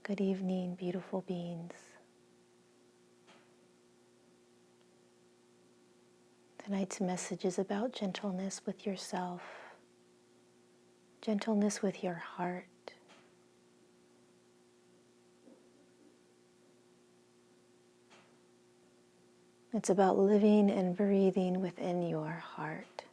Good evening, beautiful beings. Tonight's message is about gentleness with yourself, gentleness with your heart. It's about living and breathing within your heart.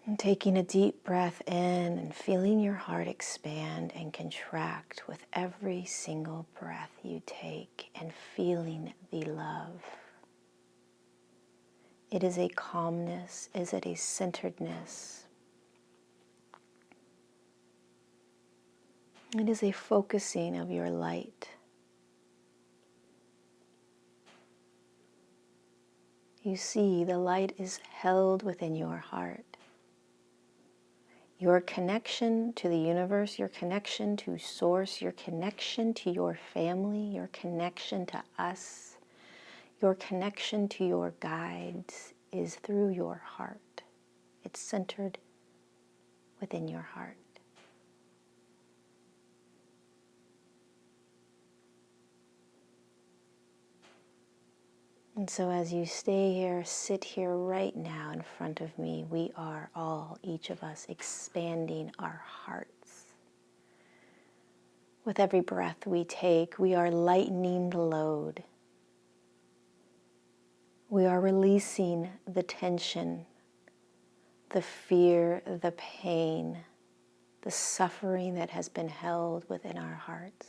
And taking a deep breath in and feeling your heart expand and contract with every single breath you take, and feeling the love. It is a calmness, is it a centeredness? It is a focusing of your light. You see, the light is held within your heart. Your connection to the universe, your connection to Source, your connection to your family, your connection to us, your connection to your guides is through your heart. It's centered within your heart. And so as you stay here, sit here right now in front of me, we are all, each of us, expanding our hearts. With every breath we take, we are lightening the load. We are releasing the tension, the fear, the pain, the suffering that has been held within our hearts.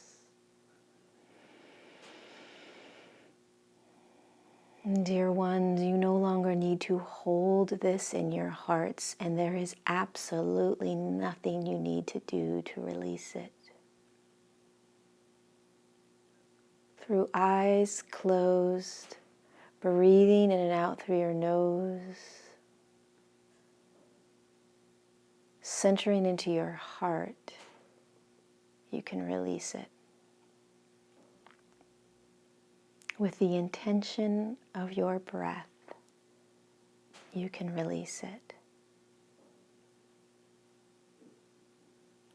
And dear ones, you no longer need to hold this in your hearts, and there is absolutely nothing you need to do to release it. Through eyes closed, breathing in and out through your nose, centering into your heart, you can release it. With the intention of your breath, you can release it.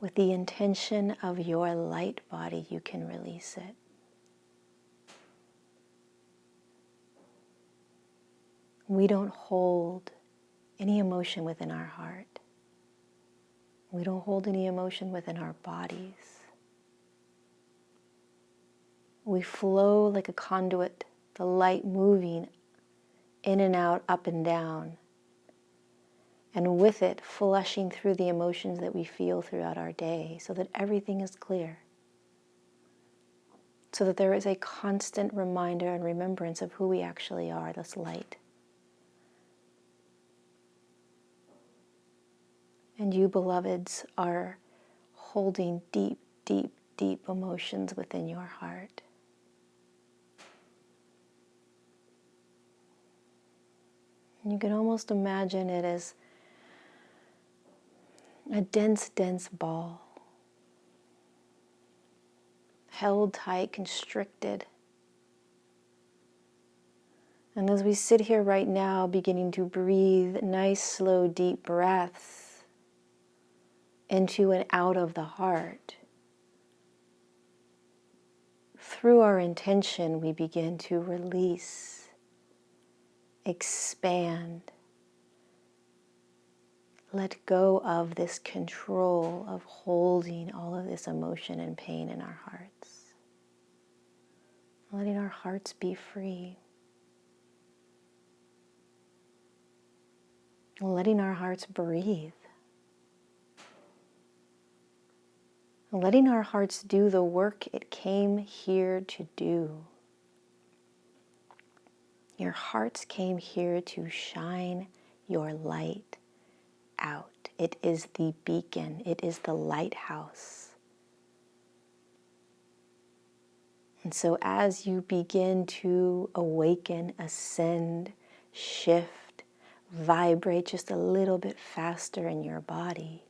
With the intention of your light body, you can release it. We don't hold any emotion within our heart. We don't hold any emotion within our bodies. We flow like a conduit, the light moving in and out, up and down, and with it flushing through the emotions that we feel throughout our day, so that everything is clear, so that there is a constant reminder and remembrance of who we actually are, this light. And you, beloveds, are holding deep, deep, deep emotions within your heart. And you can almost imagine it as a dense, dense ball, held tight, constricted. And as we sit here right now, beginning to breathe nice, slow, deep breaths into and out of the heart, through our intention, we begin to release, expand, let go of this control of holding all of this emotion and pain in our hearts. Letting our hearts be free. Letting our hearts breathe. Letting our hearts do the work it came here to do. Your hearts came here to shine your light out. It is the beacon. It is the lighthouse. And so as you begin to awaken, ascend, shift, vibrate just a little bit faster in your body,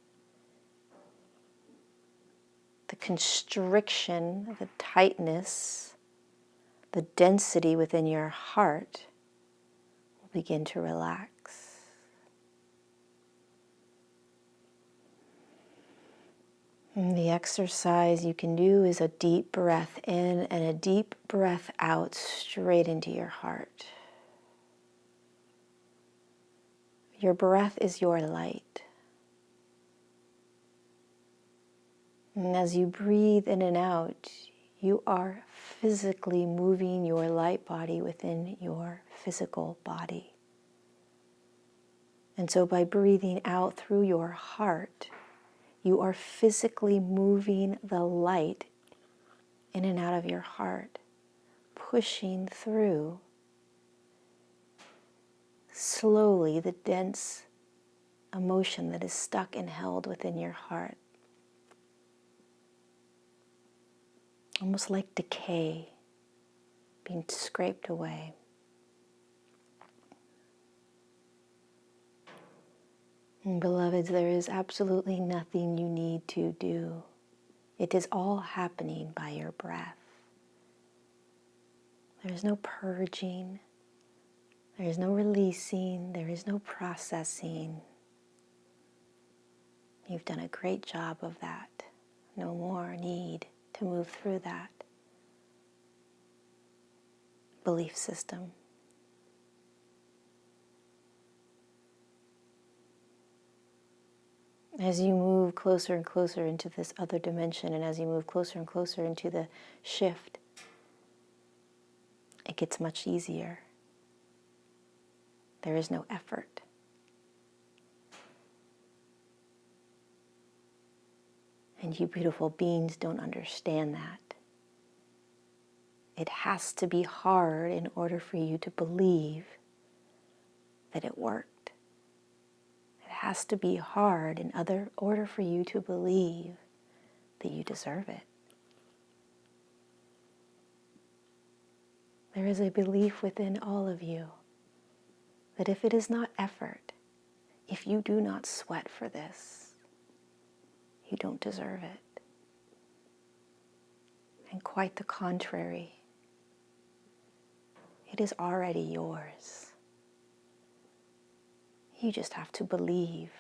the constriction, the tightness, the density within your heart will begin to relax. And the exercise you can do is a deep breath in and a deep breath out straight into your heart. Your breath is your light. And as you breathe in and out, you are physically moving your light body within your physical body. And so by breathing out through your heart, you are physically moving the light in and out of your heart, pushing through slowly the dense emotion that is stuck and held within your heart. Almost like decay being scraped away. And beloveds, there is absolutely nothing you need to do. It is all happening by your breath. There is no purging. There is no releasing. There is no processing. You've done a great job of that. No more need to move through that belief system. As you move closer and closer into this other dimension, and as you move closer and closer into the shift, it gets much easier. There is no effort. And you beautiful beings don't understand that. It has to be hard in order for you to believe that it worked. It has to be hard in order for you to believe that you deserve it. There is a belief within all of you that if it is not effort, if you do not sweat for this, you don't deserve it. And quite the contrary. It is already yours. You just have to believe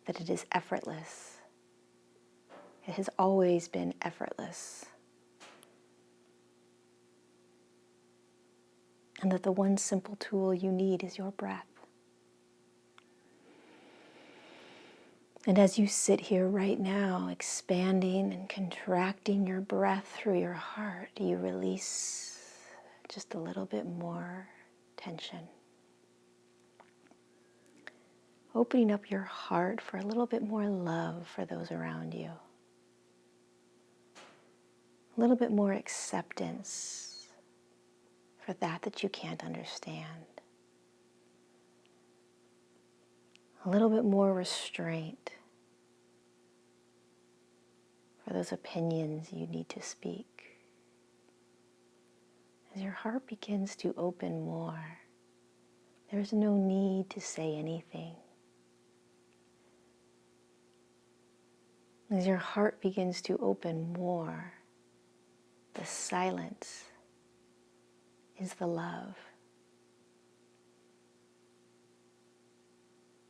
that it is effortless. It has always been effortless. And that the one simple tool you need is your breath. And as you sit here right now, expanding and contracting your breath through your heart, you release just a little bit more tension. Opening up your heart for a little bit more love for those around you. A little bit more acceptance for that you can't understand. A little bit more restraint for those opinions you need to speak. As your heart begins to open more, there is no need to say anything. As your heart begins to open more, the silence is the love.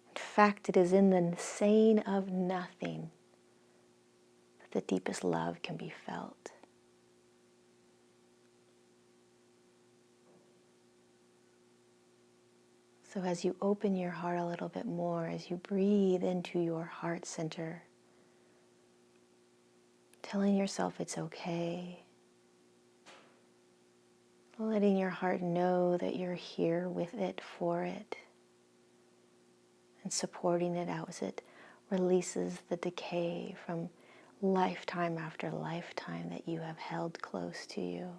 In fact, it is in the saying of nothing that the deepest love can be felt. So as you open your heart a little bit more, as you breathe into your heart center, telling yourself it's okay, letting your heart know that you're here with it, for it, and supporting it out as it releases the decay from lifetime after lifetime that you have held close to you.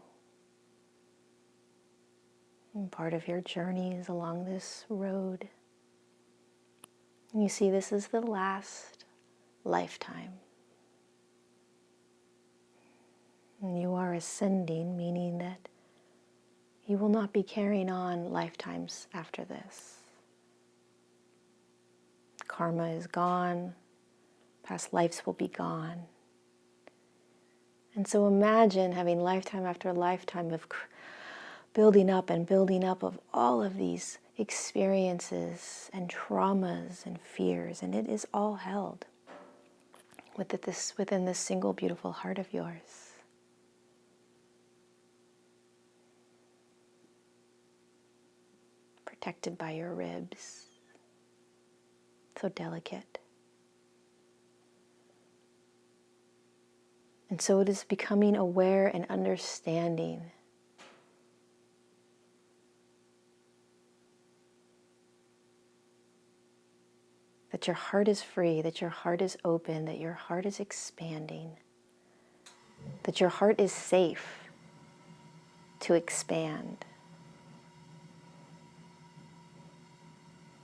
And part of your journey is along this road. And you see, this is the last lifetime. And you are ascending, meaning that you will not be carrying on lifetimes after this. Karma is gone. Past lives will be gone. And so imagine having lifetime after lifetime of building up of all of these experiences and traumas and fears, and it is all held. within this single beautiful heart of yours. Protected by your ribs, so delicate. And so it is becoming aware and understanding that your heart is free, that your heart is open, that your heart is expanding, that your heart is safe to expand.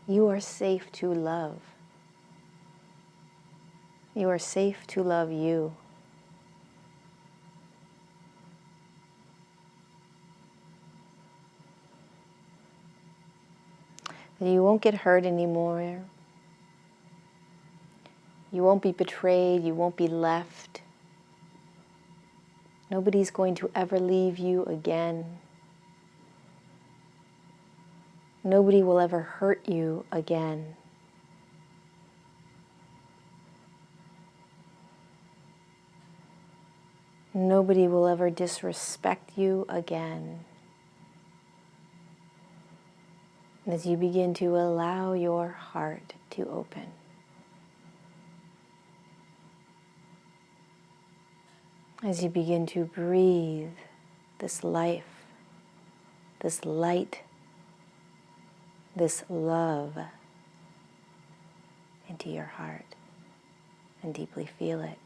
You are safe to love. You are safe to love you. That you won't get hurt anymore. You won't be betrayed. You won't be left. Nobody's going to ever leave you again. Nobody will ever hurt you again. Nobody will ever disrespect you again. And as you begin to allow your heart to open, as you begin to breathe this life, this light, this love into your heart and deeply feel it.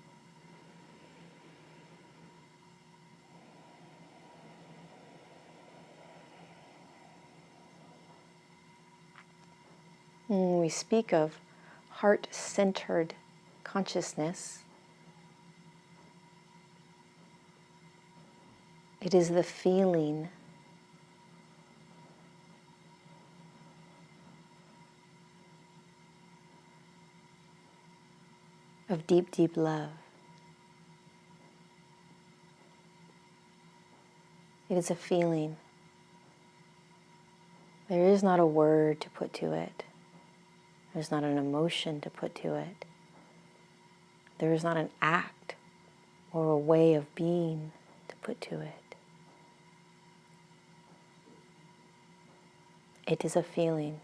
When we speak of heart-centered consciousness, it is the feeling of deep, deep love. It is a feeling. There is not a word to put to it. There's not an emotion to put to it. There is not an act or a way of being to put to it. It is a feeling.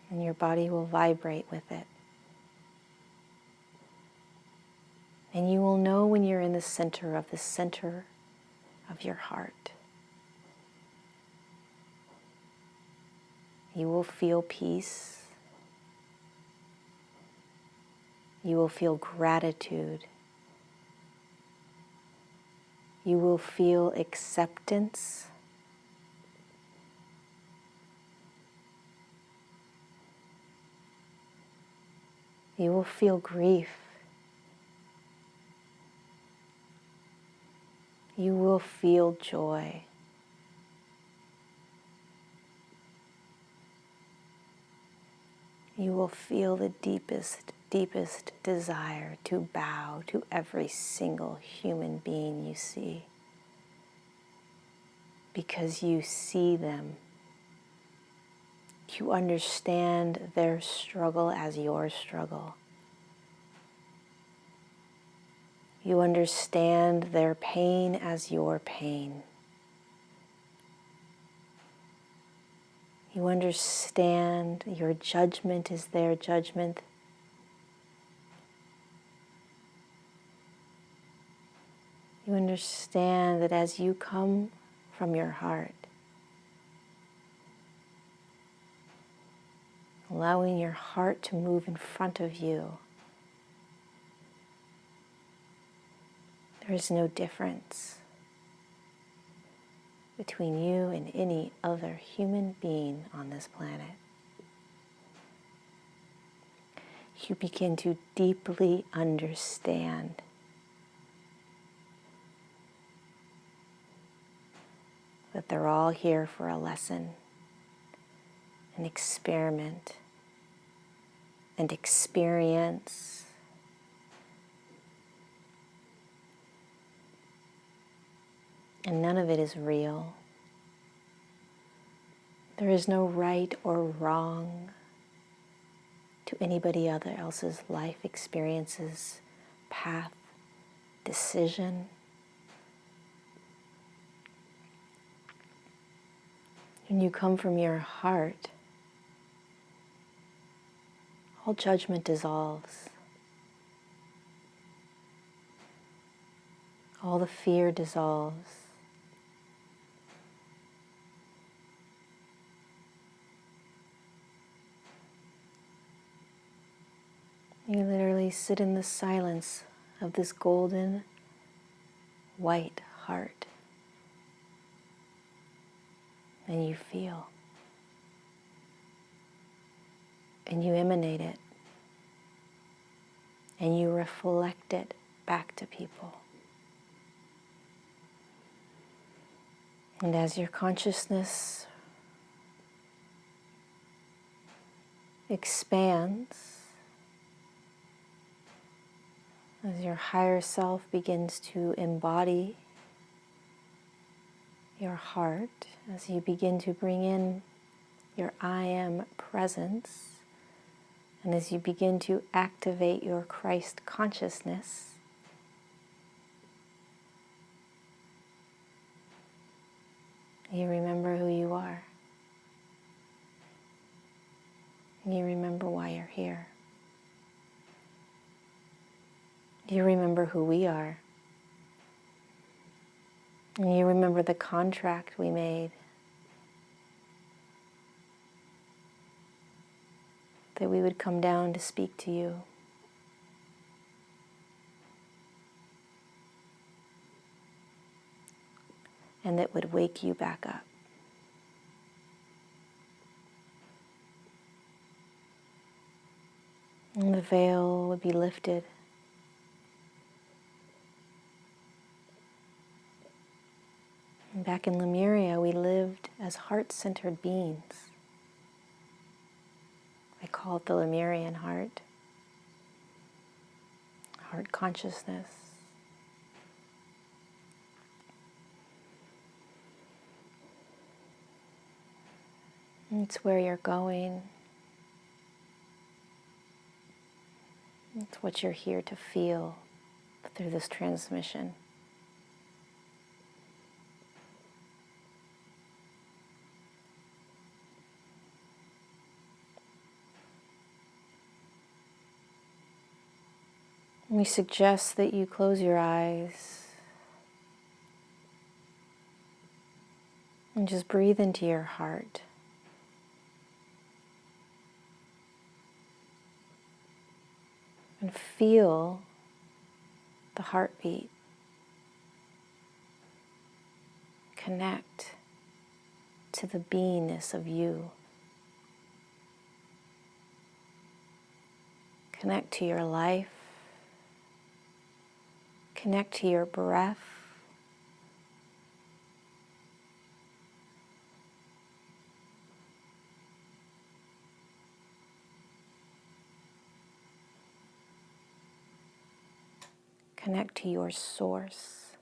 And your body will vibrate with it. And you will know when you're in the center of your heart. You will feel peace. You will feel gratitude. You will feel acceptance. You will feel grief. You will feel joy. You will feel the deepest, deepest desire to bow to every single human being you see, because you see them. You understand their struggle as your struggle. You understand their pain as your pain. You understand your judgment is their judgment. You understand that as you come from your heart, allowing your heart to move in front of you, there is no difference between you and any other human being on this planet. You begin to deeply understand that they're all here for a lesson, an experiment, and experience. And none of it is real. There is no right or wrong. to anybody other else's life experiences, path, decision. When you come from your heart, all judgment dissolves. All the fear dissolves. You literally sit in the silence of this golden white heart, and you feel, and you emanate it, and you reflect it back to people. And as your consciousness expands, as your higher self begins to embody your heart, as you begin to bring in your I am presence, and as you begin to activate your Christ consciousness, you remember who you are. You remember why you're here. You remember who we are. And you remember the contract we made, that we would come down to speak to you. And that would wake you back up. And the veil would be lifted. And back in Lemuria, we lived as heart-centered beings. I call it the Lemurian heart. Heart consciousness. It's where you're going. It's what you're here to feel through this transmission. We suggest that you close your eyes and just breathe into your heart. And feel the heartbeat. Connect to the beingness of you. Connect to your life. Connect to your breath. Connect to your source.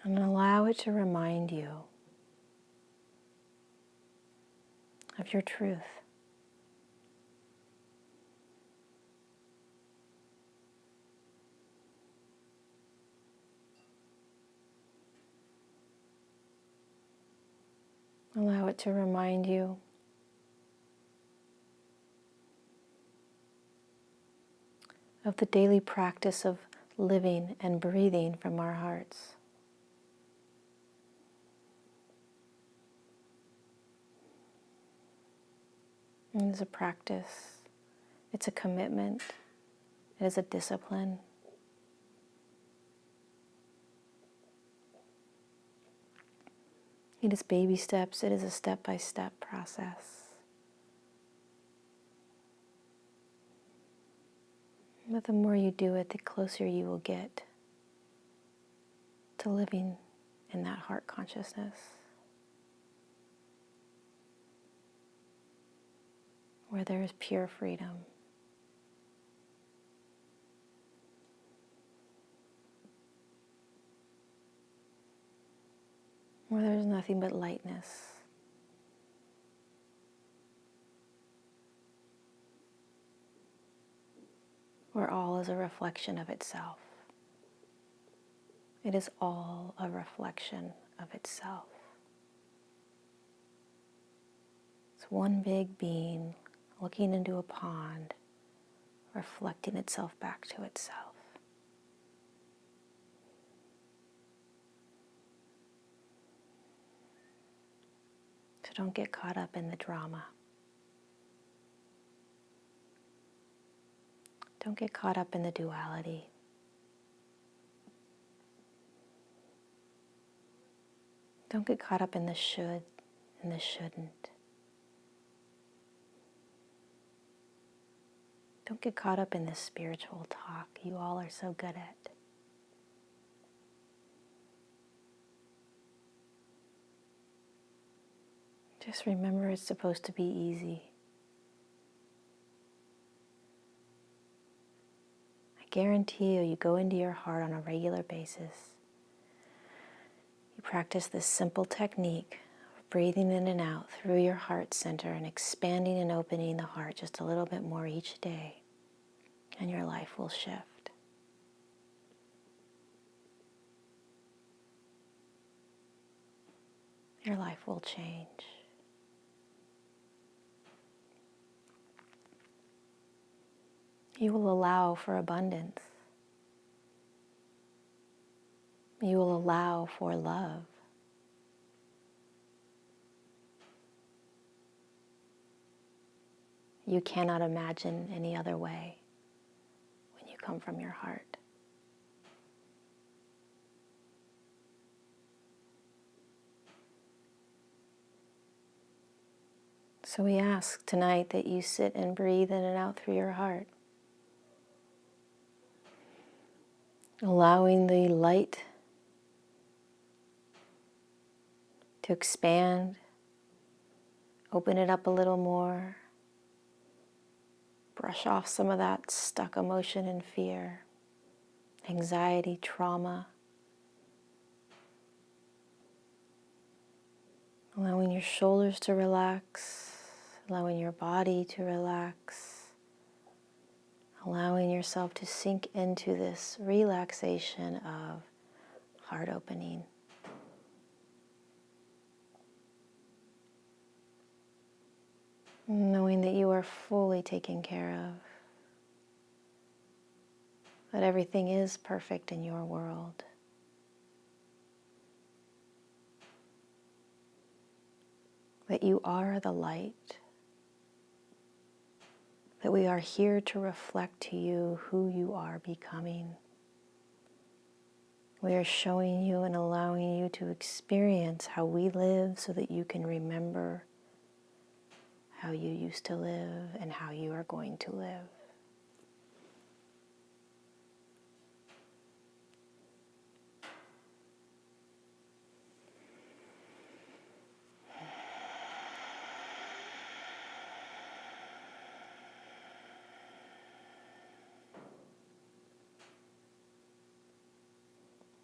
And allow it to remind you of your truth. Allow it to remind you of the daily practice of living and breathing from our hearts. It is a practice. It's a commitment. It is a discipline. It is baby steps. It is a step-by-step process. But the more you do it, the closer you will get to living in that heart consciousness, where there is pure freedom. where there's nothing but lightness. Where all is a reflection of itself. It is all a reflection of itself. It's one big being looking into a pond, reflecting itself back to itself. So don't get caught up in the drama. Don't get caught up in the duality. Don't get caught up in the should and the shouldn't. Don't get caught up in this spiritual talk you all are so good at. Just remember it's supposed to be easy. I guarantee you go into your heart on a regular basis. You practice this simple technique of breathing in and out through your heart center and expanding and opening the heart just a little bit more each day, and your life will shift. Your life will change. You will allow for abundance. You will allow for love. You cannot imagine any other way when you come from your heart. So we ask tonight that you sit and breathe in and out through your heart, allowing the light to expand, open it up a little more, brush off some of that stuck emotion and fear, anxiety, trauma, allowing your shoulders to relax, allowing your body to relax, allowing yourself to sink into this relaxation of heart opening. Knowing that you are fully taken care of, that everything is perfect in your world. That you are the light, that we are here to reflect to you who you are becoming. We are showing you and allowing you to experience how we live so that you can remember how you used to live and how you are going to live.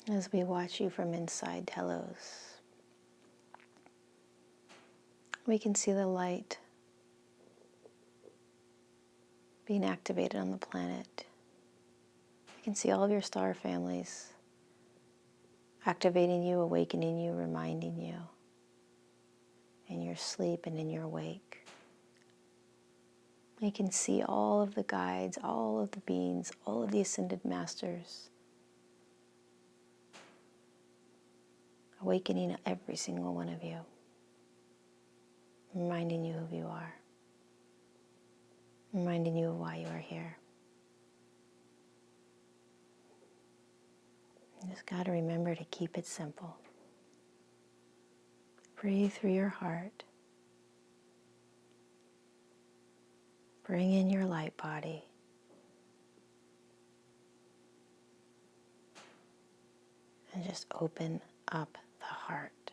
As we watch you from inside Telos, we can see the light being activated on the planet. We can see all of your star families activating you, awakening you, reminding you in your sleep and in your wake. You can see all of the guides, all of the beings, all of the ascended masters awakening every single one of you, reminding you who you are, reminding you of why you are here. You just got to remember to keep it simple. Breathe through your heart. Bring in your light body. And just open up the heart.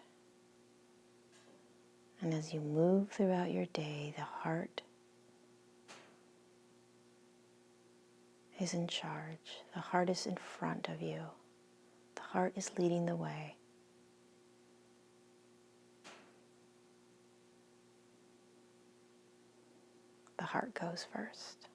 And as you move throughout your day, the heart is in charge. The heart is in front of you. The heart is leading the way. heart goes first.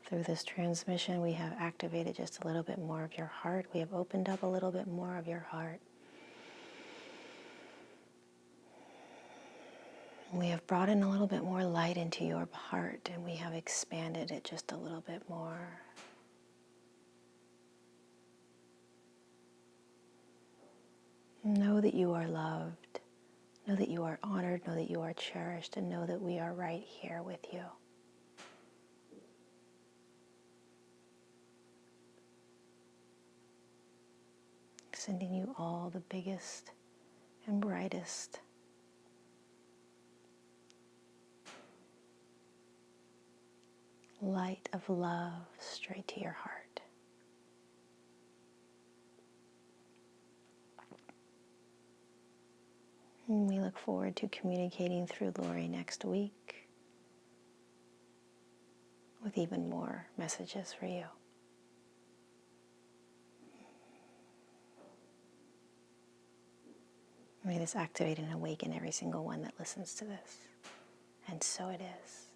Through this transmission, we have activated just a little bit more of your heart. We have opened up a little bit more of your heart. We have brought in a little bit more light into your heart, and we have expanded it just a little bit more. Know that you are loved. Know that you are honored. Know that you are cherished. And know that we are right here with you. Sending you all the biggest and brightest light of love straight to your heart. And we look forward to communicating through Lorie next week with even more messages for you. May this activate and awaken every single one that listens to this. And so it is.